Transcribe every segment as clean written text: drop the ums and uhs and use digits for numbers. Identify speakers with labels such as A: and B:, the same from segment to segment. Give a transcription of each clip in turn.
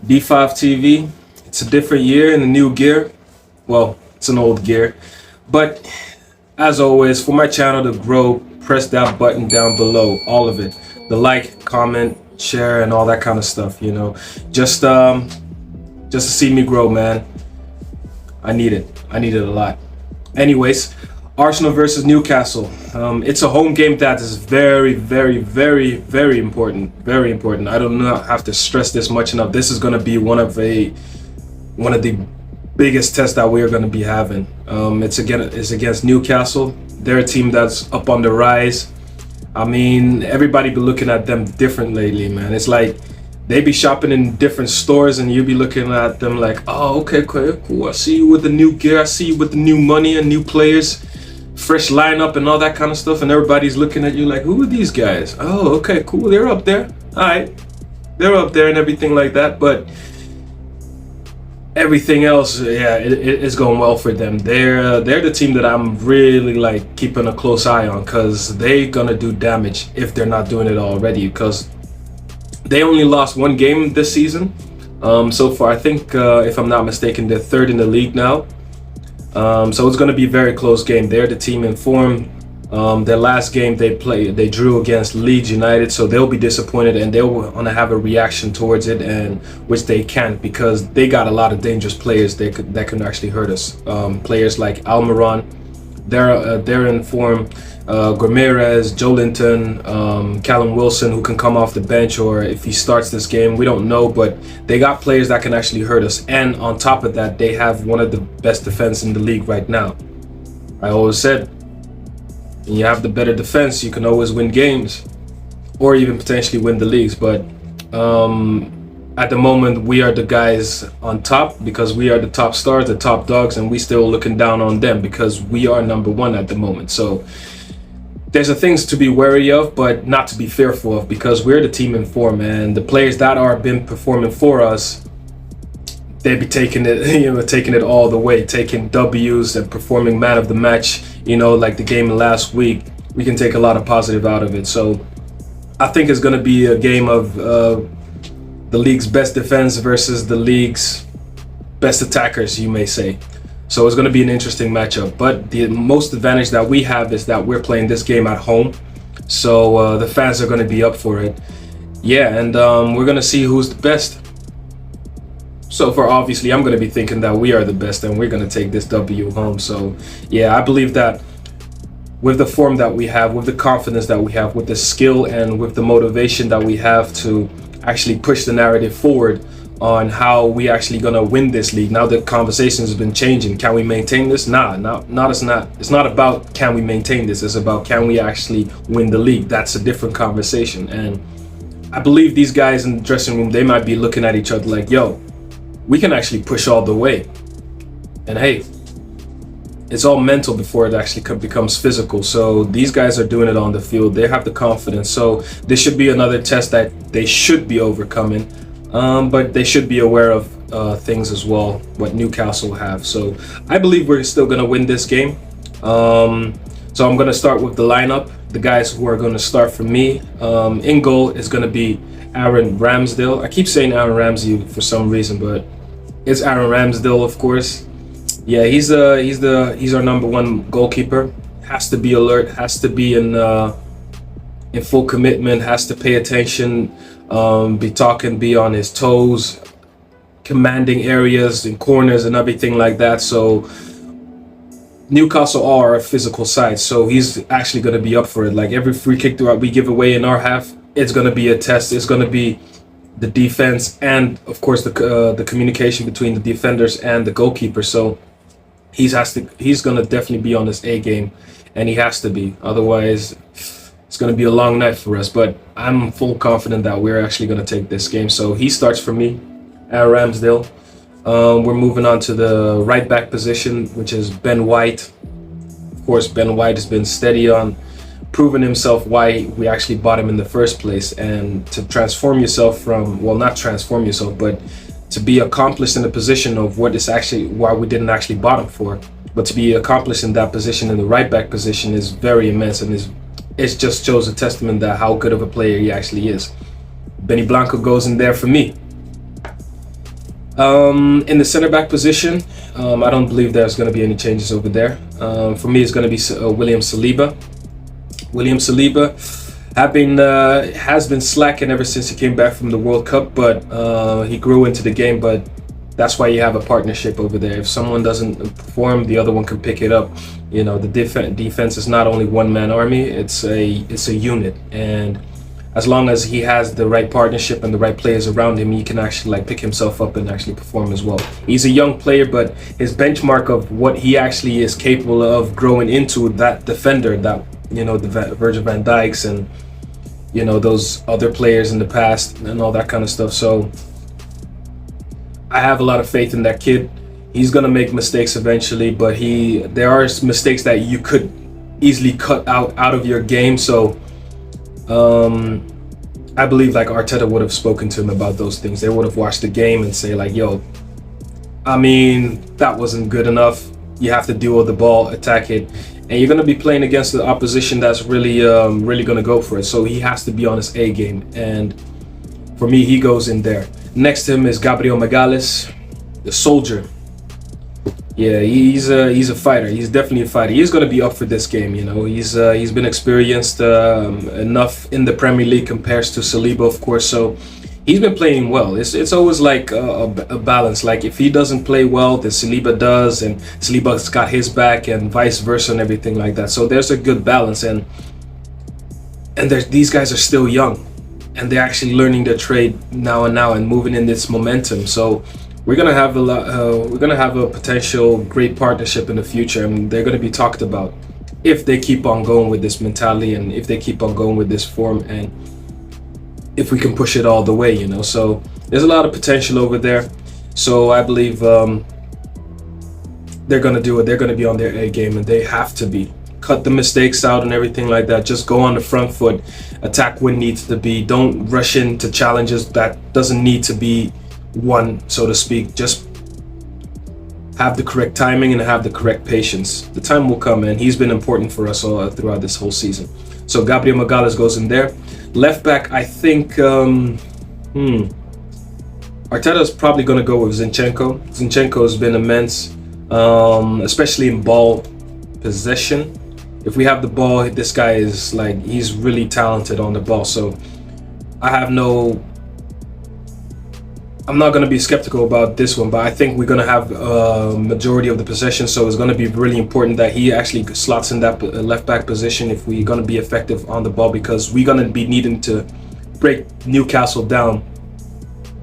A: D5 TV. It's a different year and a new gear. Well, it's an old gear. But as always, for my channel to grow, press that button down below, all of it. The like, comment, share, and all that kind of stuff, you know. Just to see me grow, man. I need it. I need it a lot. Anyways, Arsenal versus Newcastle. It's a home game that is very, very, very, very important. Very important. I don't know, have to stress this much enough. This is going to be one of the biggest tests that we are going to be having. It's against Newcastle. They're a team that's up on the rise. I mean, everybody be looking at them different lately, man. It's like they be shopping in different stores and you be looking at them like, oh, okay, cool. I see you with the new gear. I see you with the new money and new players, fresh lineup and all that kind of stuff. And everybody's looking at you like, who are these guys? Oh, okay, cool. They're up there. All right. They're up there and everything like that. But everything else, yeah, it's going well for them. They're the team that I'm really like keeping a close eye on, because they're gonna do damage if they're not doing it already, because they only lost one game this season so far. I think if I'm not mistaken, they're third in the league now. So it's going to be a very close game. They're the team in form. Their last game they drew against Leeds United, so they'll be disappointed and they'll want to have a reaction towards it, and which they can't, because they got a lot of dangerous players that can actually hurt us. Players like Almiron, they're in form. Ramirez, Joe Linton, Callum Wilson, who can come off the bench, or if he starts this game, we don't know, but they got players that can actually hurt us. And on top of that, they have one of the best defense in the league right now. I always said, when you have the better defense, you can always win games, or even potentially win the leagues. But at the moment, we are the guys on top, because we are the top stars, the top dogs, and we still looking down on them because we are number one at the moment. So there's things to be wary of, but not to be fearful of, because we're the team in form, and the players that are been performing for us, they be taking it, taking it all the way, taking W's and performing man of the match. Like the game last week, we can take a lot of positive out of it. So I think it's going to be a game of the league's best defense versus the league's best attackers, you may say. So it's going to be an interesting matchup. But the most advantage that we have is that we're playing this game at home. So the fans are going to be up for it. Yeah, and we're going to see who's the best. So far, obviously, I'm going to be thinking that we are the best and we're going to take this W home. So yeah, I believe that with the form that we have, with the confidence that we have, with the skill and with the motivation that we have to actually push the narrative forward on how we actually gonna win this league. Now the conversations have been changing. Can we maintain this? It's not about can we maintain this. It's about can we actually win the league. That's a different conversation. And I believe these guys in the dressing room, they might be looking at each other like, yo, we can actually push all the way. And hey, it's all mental before it actually becomes physical. So these guys are doing it on the field. They have the confidence. So this should be another test that they should be overcoming. But they should be aware of things as well, what Newcastle have. So I believe we're still going to win this game. So I'm going to start with the lineup. The guys who are going to start for me. In goal is going to be Aaron Ramsdale. I keep saying Aaron Ramsey for some reason, but it's Aaron Ramsdale, of course. Yeah, he's our number one goalkeeper. Has to be alert. Has to be in full commitment. Has to pay attention. Be on his toes, commanding areas and corners and everything like that. So Newcastle are a physical side, so he's actually going to be up for it. Like every free kick that we give away in our half, it's going to be a test. It's going to be the defense and of course the communication between the defenders and the goalkeeper. So he's going to definitely be on his A game, and he has to be. Otherwise, it's going to be a long night for us, but I'm full confident that we're actually going to take this game. So he starts for me, Aaron Ramsdale. We're moving on to the right back position, which is Ben White. Of course, Ben White has been steady on proving himself why we actually bought him in the first place. And to transform yourself from, well, not transform yourself, but to be accomplished in the position of what is actually why we didn't actually bought him for. But to be accomplished in that position, in the right back position, is very immense, and it just shows a testament that how good of a player he actually is. Benny Blanco goes in there for me. In the center back position, I don't believe there's going to be any changes over there. For me, it's going to be William Saliba. William Saliba has been slacking ever since he came back from the World Cup, but he grew into the game. But that's why you have a partnership over there. If someone doesn't perform, the other one can pick it up. You know, the defense is not only one man army; it's a unit, and as long as he has the right partnership and the right players around him, he can actually like pick himself up and actually perform as well. He's a young player, but his benchmark of what he actually is capable of growing into, that defender, that, you know, the Virgil van Dijks and, you know, those other players in the past and all that kind of stuff. So I have a lot of faith in that kid. He's gonna make mistakes eventually, but there are mistakes that you could easily cut out of your game. So I believe like Arteta would have spoken to him about those things. They would have watched the game and say like, yo, I mean, that wasn't good enough. You have to deal with the ball, attack it, and you're going to be playing against the opposition that's really going to go for it. So he has to be on his A game, and for me, he goes in there. Next to him is Gabriel Magalhaes, the soldier. Yeah, he's a fighter. He's definitely a fighter. He's going to be up for this game. You know, he's been experienced enough in the Premier League compared to Saliba, of course. So he's been playing well. It's always like a balance. Like if he doesn't play well, then Saliba does, and Saliba's got his back, and vice versa, and everything like that. So there's a good balance, and these guys are still young, and they're actually learning their trade now and moving in this momentum. So we're gonna have a potential great partnership in the future, and they're gonna be talked about if they keep on going with this mentality and if they keep on going with this form, and if we can push it all the way, you know. So there's a lot of potential over there. So I believe they're gonna do it. They're gonna be on their A game, and they have to be. Cut the mistakes out and everything like that. Just go on the front foot, attack when needs to be. Don't rush into challenges that doesn't need to be one, so to speak. Just have the correct timing and have the correct patience. The time will come, and he's been important for us all throughout this whole season. So Gabriel Magalhaes goes in there. Left back, I think Arteta is probably going to go with Zinchenko. Zinchenko has been immense, especially in ball possession. If we have the ball, this guy is like, he's really talented on the ball. So I'm not going to be skeptical about this one, but I think we're going to have a majority of the possession, so it's going to be really important that he actually slots in that left back position if we're going to be effective on the ball, because we're going to be needing to break Newcastle down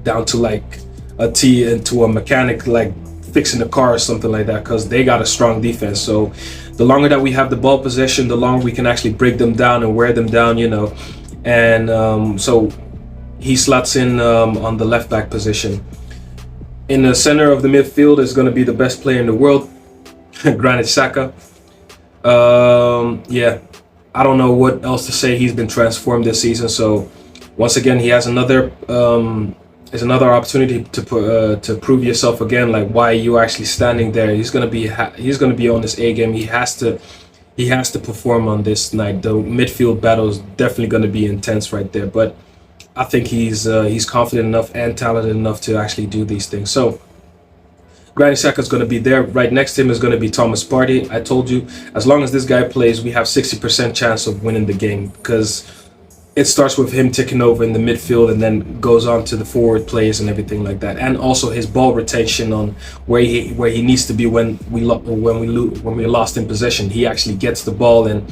A: to like a T, into a mechanic, like fixing a car or something like that, because they got a strong defense. So the longer that we have the ball possession, the longer we can actually break them down and wear them down, you know. And so he slots in on the left back position. In the center of the midfield is going to be the best player in the world, Granit Xhaka. Yeah, I don't know what else to say. He's been transformed this season. So once again, he has another opportunity to prove yourself again. Like, why are you actually standing there? He's gonna be on this A game. He has to perform on this night. The midfield battle is definitely going to be intense right there. But I think he's confident enough and talented enough to actually do these things. So Granit Xhaka is going to be there. Right next to him is going to be Thomas Partey. I told you, as long as this guy plays, we have 60% chance of winning the game, because it starts with him taking over in the midfield and then goes on to the forward players and everything like that, and also his ball retention on where he needs to be when we lost in possession. He actually gets the ball, and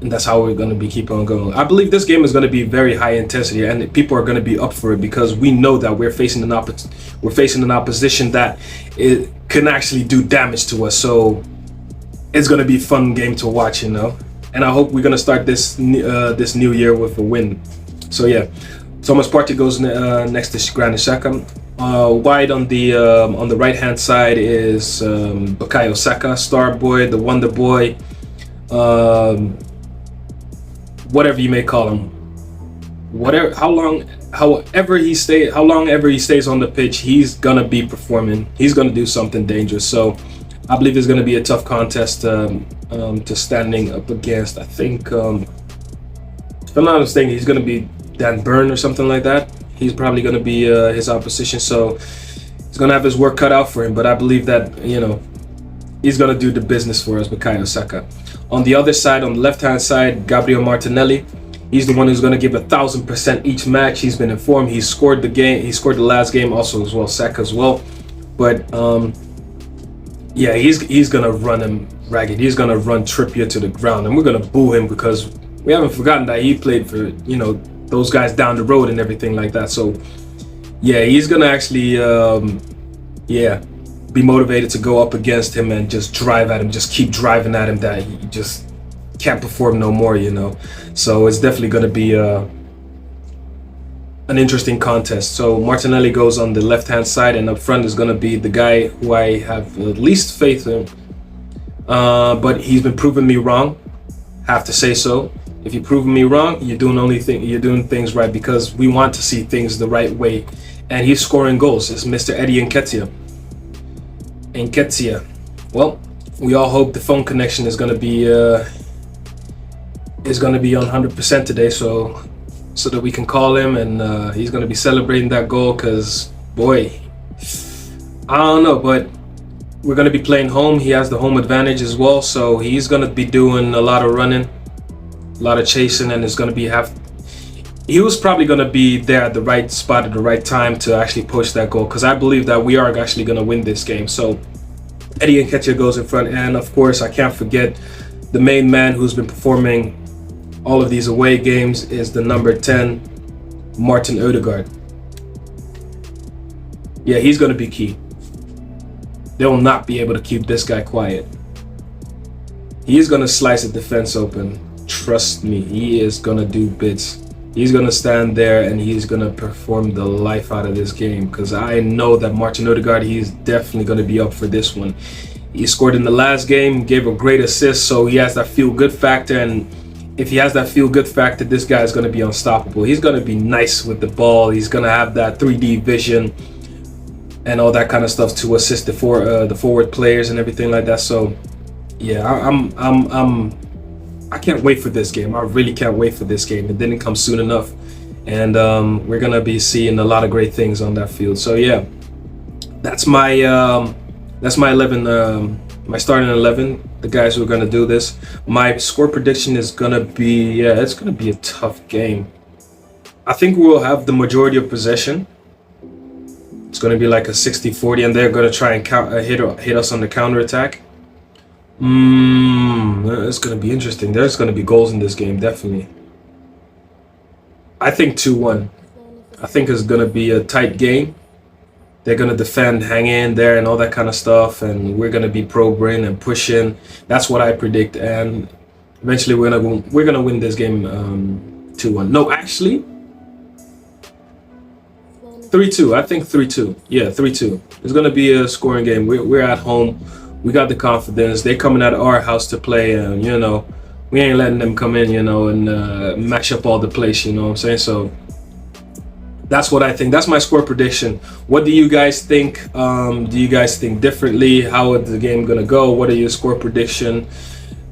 A: that's how we're going to be keep on going. I believe this game is going to be very high intensity, and people are going to be up for it, because we know that we're facing an opposition that it can actually do damage to us. So it's going to be a fun game to watch, you know. And I hope we're going to start this new year with a win. So yeah, Thomas Partey goes next to Granit Xhaka. Wide on the right hand side is Bukayo Saka, star boy, the wonder boy. Whatever you may call him, how long ever he stays on the pitch, he's gonna be performing. He's gonna do something dangerous. So I believe it's gonna be a tough contest to standing up against. I think, if I'm not mistaken, he's gonna be Dan Burn or something like that. he's probably going to be his opposition. So he's going to have his work cut out for him. But I believe that, you know, he's going to do the business for us, Bukayo Saka. On the other side, on the left-hand side, Gabriel Martinelli. He's the one who's going to give 1,000% each match. He's been informed. He scored the game. He scored the last game also as well. Saka as well. But yeah, he's going to run him ragged. He's going to run Trippier to the ground. And we're going to boo him because we haven't forgotten that he played for, you know, those guys down the road and everything like that. So yeah, he's going to actually, yeah, be motivated to go up against him and just drive at him. Just keep driving at him that he just can't perform no more, you know. So it's definitely going to be an interesting contest. So Martinelli goes on the left hand side, and up front is going to be the guy who I have the least faith in, but he's been proving me wrong, have to say so. If you're proving me wrong, you're doing things right, because we want to see things the right way. And he's scoring goals. It's Mr. Eddie Nketiah. Well, we all hope the phone connection is going to be on 100% today, so that we can call him, and he's going to be celebrating that goal, because boy, I don't know, but we're going to be playing home. He has the home advantage as well, so he's going to be doing a lot of running, a lot of chasing, and it's going to be he was probably going to be there at the right spot at the right time to actually push that goal, because I believe that we are actually going to win this game. So Eddie Nketiah goes in front, and of course I can't forget the main man who's been performing all of these away games is the number 10, Martin Odegaard. Yeah, he's going to be key. They will not be able to keep this guy quiet. He's going to slice the defense open. Trust me, he is going to do bits. He's going to stand there and he's going to perform the life out of this game, because I know that Martin Odegaard, he's definitely going to be up for this one. He scored in the last game, gave a great assist, so he has that feel-good factor, and if he has that feel-good factor, this guy is going to be unstoppable. He's going to be nice with the ball. He's going to have that 3D vision and all that kind of stuff to assist the forward players and everything like that. So yeah, I can't wait for this game. I really can't wait for this game. It didn't come soon enough, and we're gonna be seeing a lot of great things on that field. So yeah, that's my 11, my starting 11. The guys who are gonna do this. My score prediction is gonna be, yeah, it's gonna be a tough game. I think we'll have the majority of possession. It's gonna be like a 60-40, and they're gonna try and hit us on the counter attack. It's gonna be interesting. There's gonna be goals in this game, definitely. I think 2-1. I think it's gonna be a tight game. They're gonna defend, hang in there, and all that kind of stuff, and we're gonna be probing and pushing. That's what I predict, and eventually we're gonna win this game 2-1. No, actually 3-2. I think 3-2. Yeah, 3-2. It's gonna be a scoring game. We're at home. We got the confidence. They're coming out of our house to play, and you know, we ain't letting them come in, you know, and mash up all the place. You know what I'm saying? So that's what I think. That's my score prediction. What do you guys think? Do you guys think differently? How is the game gonna go? What are your score prediction?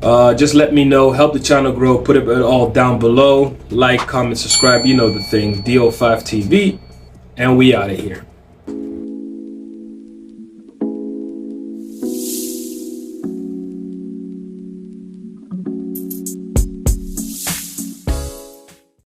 A: Just let me know. Help the channel grow. Put it all down below. Like, comment, subscribe. You know the thing. DO5 TV, and we out of here.